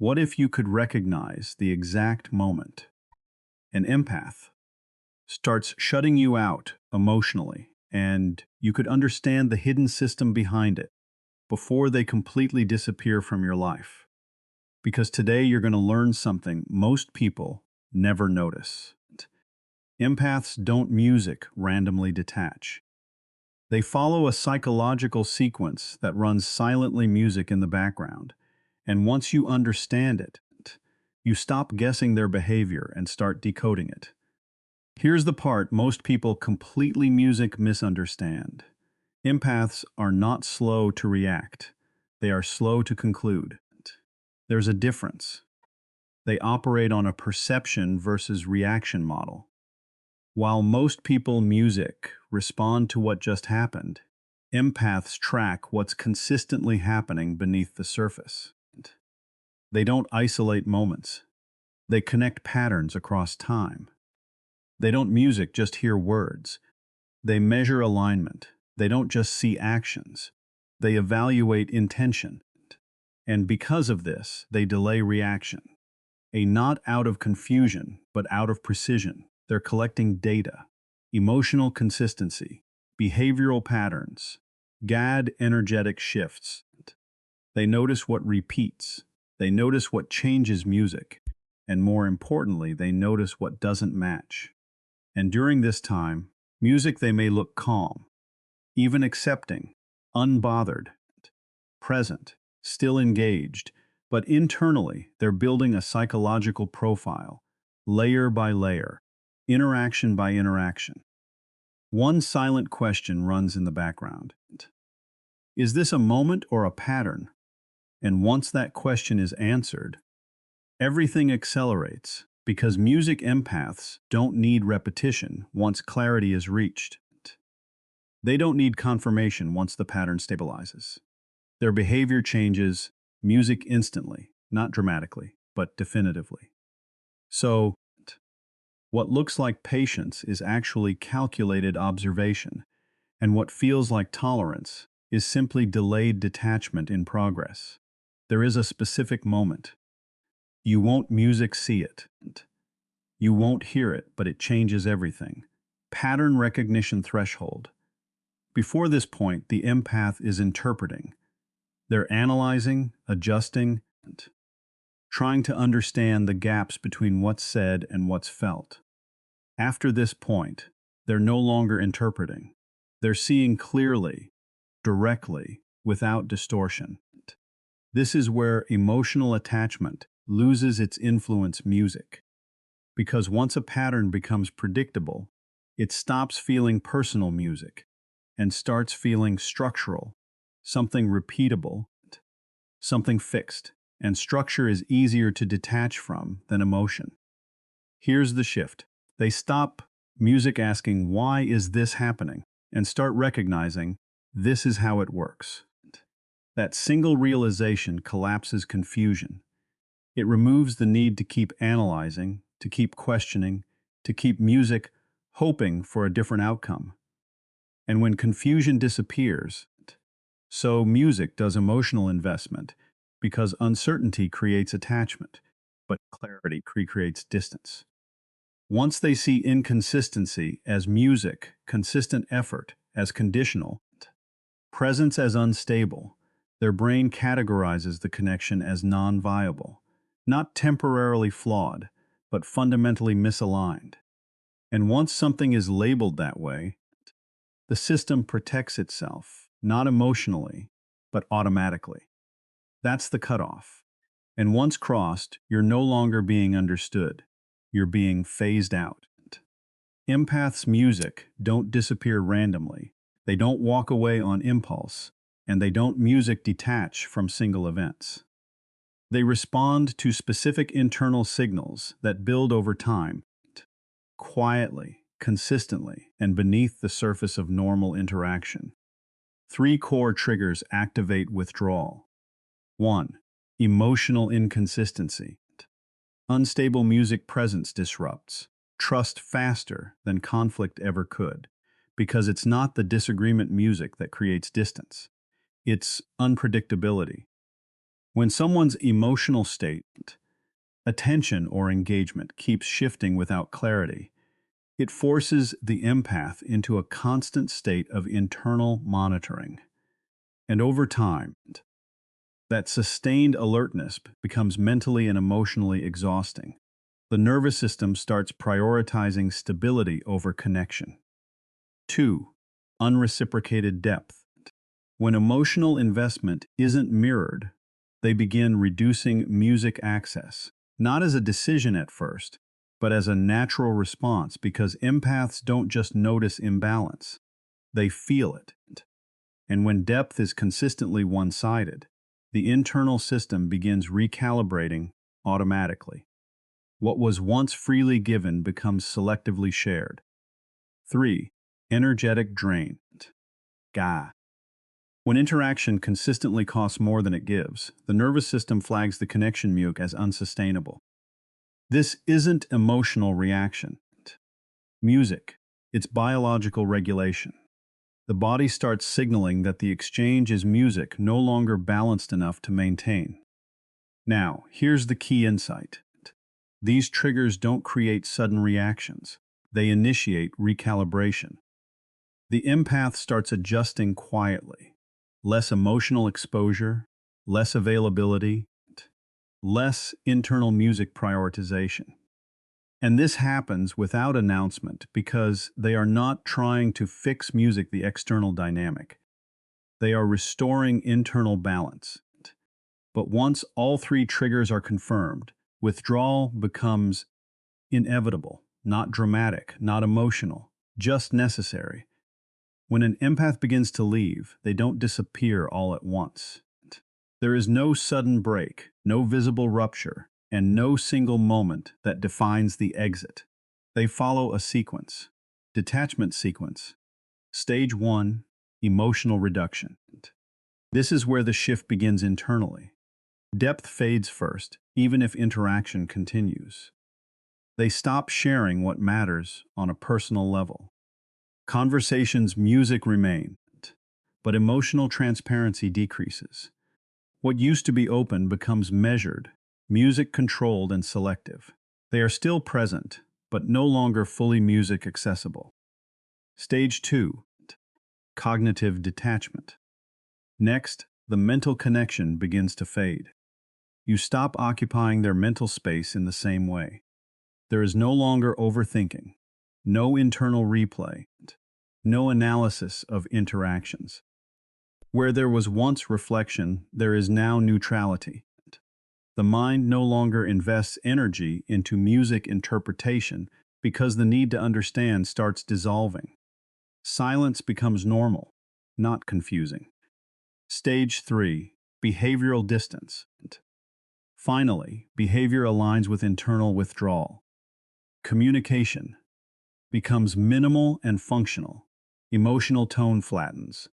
What if you could recognize the exact moment an empath starts shutting you out emotionally and you could understand the hidden system behind it before they completely disappear from your life? Because today you're going to learn something most people never notice. Empaths don't music randomly detach. They follow a psychological sequence that runs silently music in the background. And once you understand it, you stop guessing their behavior and start decoding it. Here's the part most people completely music misunderstand. Empaths are not slow to react. They are slow to conclude. There's a difference. They operate on a perception versus reaction model. While most people music respond to what just happened, empaths track what's consistently happening beneath the surface. They don't isolate moments. They connect patterns across time. They don't music just hear words. They measure alignment. They don't just see actions. They evaluate intention. And because of this, they delay reaction. A not out of confusion, but out of precision. They're collecting data, emotional consistency, behavioral patterns, GAD energetic shifts. They notice what repeats. They notice what changes music. And more importantly, they notice what doesn't match. And during this time, music they may look calm, even accepting, unbothered, present, still engaged, but internally they're building a psychological profile, layer by layer, interaction by interaction. One silent question runs in the background. Is this a moment or a pattern? And once that question is answered, everything accelerates because music empaths don't need repetition once clarity is reached. They don't need confirmation once the pattern stabilizes. Their behavior changes music instantly, not dramatically, but definitively. So, what looks like patience is actually calculated observation, and what feels like tolerance is simply delayed detachment in progress. There is a specific moment. You won't music see it. You won't hear it, but it changes everything. Pattern recognition threshold. Before this point, the empath is interpreting. They're analyzing, adjusting, trying to understand the gaps between what's said and what's felt. After this point, they're no longer interpreting. They're seeing clearly, directly, without distortion. This is where emotional attachment loses its influence music. Because once a pattern becomes predictable, it stops feeling personal music and starts feeling structural, something repeatable, something fixed, and structure is easier to detach from than emotion. Here's the shift. They stop music asking, "Why is this happening?" and start recognizing, "This is how it works." That single realization collapses confusion. It removes the need to keep analyzing, to keep questioning, to keep music hoping for a different outcome. And when confusion disappears, so music does emotional investment, because uncertainty creates attachment, but clarity creates distance. Once they see inconsistency as music, consistent effort as conditional, presence as unstable, their brain categorizes the connection as non-viable, not temporarily flawed, but fundamentally misaligned. And once something is labeled that way, the system protects itself, not emotionally, but automatically. That's the cutoff. And once crossed, you're no longer being understood. You're being phased out. Empaths' music don't disappear randomly. They don't walk away on impulse, and they don't music detach from single events. They respond to specific internal signals that build over time, quietly, consistently, and beneath the surface of normal interaction. Three core triggers activate withdrawal. 1. Emotional inconsistency. Unstable music presence disrupts trust faster than conflict ever could, because it's not the disagreement music that creates distance. It's unpredictability. When someone's emotional state, attention or engagement keeps shifting without clarity, it forces the empath into a constant state of internal monitoring. And over time, that sustained alertness becomes mentally and emotionally exhausting. The nervous system starts prioritizing stability over connection. 2. Unreciprocated depth. When emotional investment isn't mirrored, they begin reducing music access, not as a decision at first, but as a natural response, because empaths don't just notice imbalance, they feel it. And when depth is consistently one-sided, the internal system begins recalibrating automatically. What was once freely given becomes selectively shared. 3. Energetic drain. Ga. When interaction consistently costs more than it gives, the nervous system flags the connection muke as unsustainable. This isn't emotional reaction. Music, it's biological regulation. The body starts signaling that the exchange is music no longer balanced enough to maintain. Now, here's the key insight. These triggers don't create sudden reactions. They initiate recalibration. The empath starts adjusting quietly. Less emotional exposure, less availability, less internal music prioritization. And this happens without announcement because they are not trying to fix music, the external dynamic. They are restoring internal balance. But once all three triggers are confirmed, withdrawal becomes inevitable, not dramatic, not emotional, just necessary. When an empath begins to leave, they don't disappear all at once. There is no sudden break, no visible rupture, and no single moment that defines the exit. They follow a sequence, detachment sequence. Stage 1, emotional reduction. This is where the shift begins internally. Depth fades first, even if interaction continues. They stop sharing what matters on a personal level. Conversations, music remain, but emotional transparency decreases. What used to be open becomes measured, music controlled and selective. They are still present, but no longer fully music accessible. Stage 2, cognitive detachment. Next, the mental connection begins to fade. You stop occupying their mental space in the same way. There is no longer overthinking, no internal replay, no analysis of interactions. Where there was once reflection, there is now neutrality. The mind no longer invests energy into music interpretation because the need to understand starts dissolving. Silence becomes normal, not confusing. Stage 3, behavioral distance. Finally, behavior aligns with internal withdrawal. Communication becomes minimal and functional. Emotional tone flattens.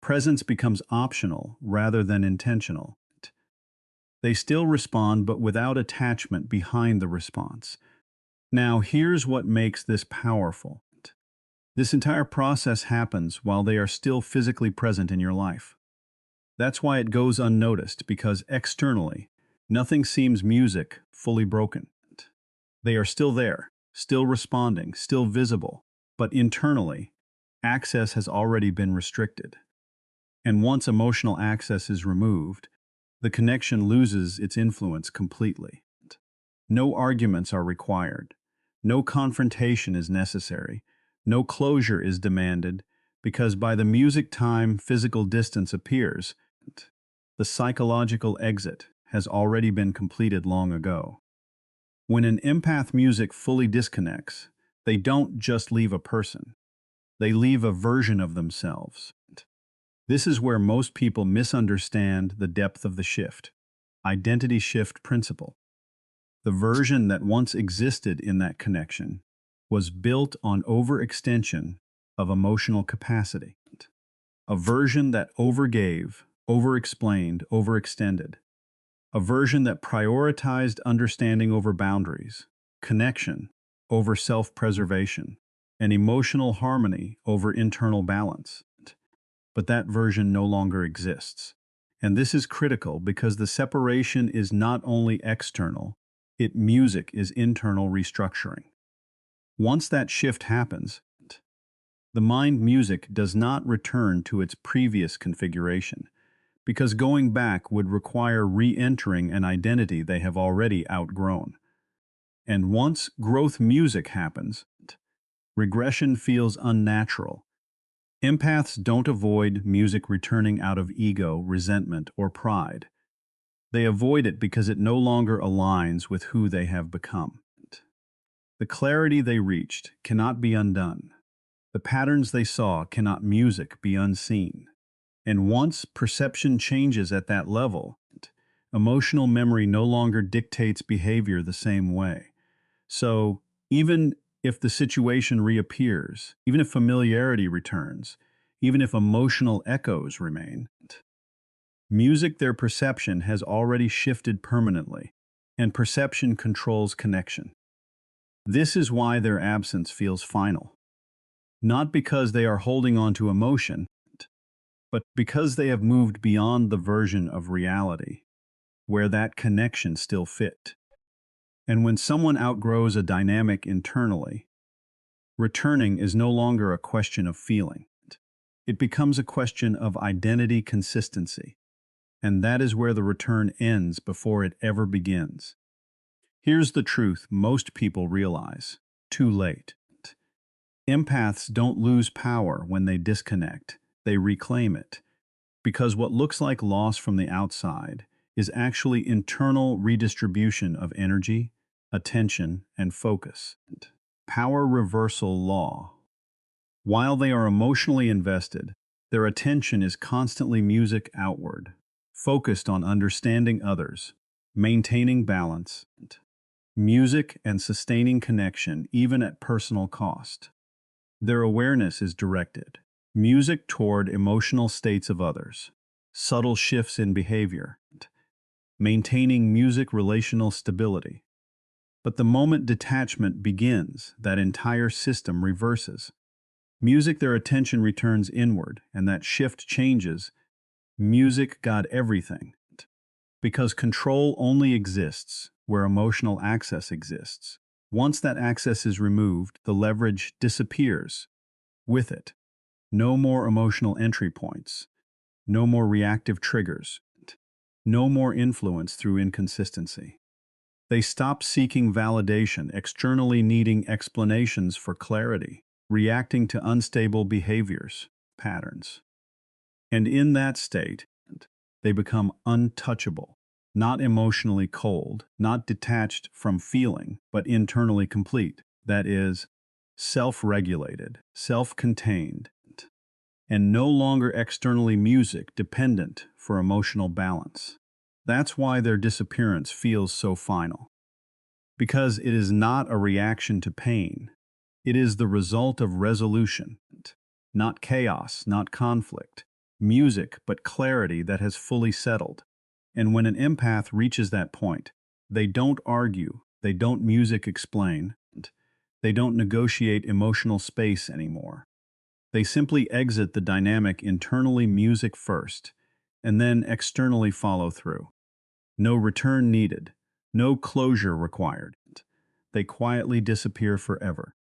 Presence becomes optional rather than intentional. They still respond, but without attachment behind the response. Now, here's what makes this powerful. This entire process happens while they are still physically present in your life. That's why it goes unnoticed, because externally, nothing seems music fully broken. They are still there, still responding, still visible, but internally, access has already been restricted. And once emotional access is removed, the connection loses its influence completely. No arguments are required. No confrontation is necessary. No closure is demanded, because by the music time physical distance appears, the psychological exit has already been completed long ago. When an empath music fully disconnects, they don't just leave a person. They leave a version of themselves. This is where most people misunderstand the depth of the shift. Identity shift principle. The version that once existed in that connection was built on overextension of emotional capacity. A version that overgave, overexplained, overextended. A version that prioritized understanding over boundaries, connection over self-preservation, and emotional harmony over internal balance. But that version no longer exists. And this is critical because the separation is not only external, music is internal restructuring. Once that shift happens, the mind music does not return to its previous configuration, because going back would require re-entering an identity they have already outgrown. And once growth music happens, regression feels unnatural. Empaths don't avoid music returning out of ego, resentment, or pride. They avoid it because it no longer aligns with who they have become. The clarity they reached cannot be undone. The patterns they saw cannot music be unseen. And once perception changes at that level, emotional memory no longer dictates behavior the same way. So, even if the situation reappears, even if familiarity returns, even if emotional echoes remain, music, their perception, has already shifted permanently, and perception controls connection. This is why their absence feels final. Not because they are holding on to emotion, but because they have moved beyond the version of reality where that connection still fit. And when someone outgrows a dynamic internally, returning is no longer a question of feeling. It becomes a question of identity consistency. And that is where the return ends before it ever begins. Here's the truth most people realize: too late. Empaths don't lose power when they disconnect, they reclaim it. Because what looks like loss from the outside is actually internal redistribution of energy, attention, and focus. Power reversal law. While they are emotionally invested, their attention is constantly music outward, focused on understanding others, maintaining balance, music and sustaining connection even at personal cost. Their awareness is directed, music toward emotional states of others, subtle shifts in behavior, maintaining music relational stability. But the moment detachment begins, that entire system reverses. Music, their attention returns inward, and that shift changes. Music got everything. Because control only exists where emotional access exists. Once that access is removed, the leverage disappears. With it, no more emotional entry points, no more reactive triggers, no more influence through inconsistency. They stop seeking validation, externally needing explanations for clarity, reacting to unstable behaviors, patterns. And in that state, they become untouchable, not emotionally cold, not detached from feeling, but internally complete. That is, self-regulated, self-contained, and no longer externally music dependent for emotional balance. That's why their disappearance feels so final. Because it is not a reaction to pain. It is the result of resolution, not chaos, not conflict. Music, but clarity that has fully settled. And when an empath reaches that point, they don't argue, they don't music explain, they don't negotiate emotional space anymore. They simply exit the dynamic internally music first, and then externally follow through. No return needed, no closure required. They quietly disappear forever.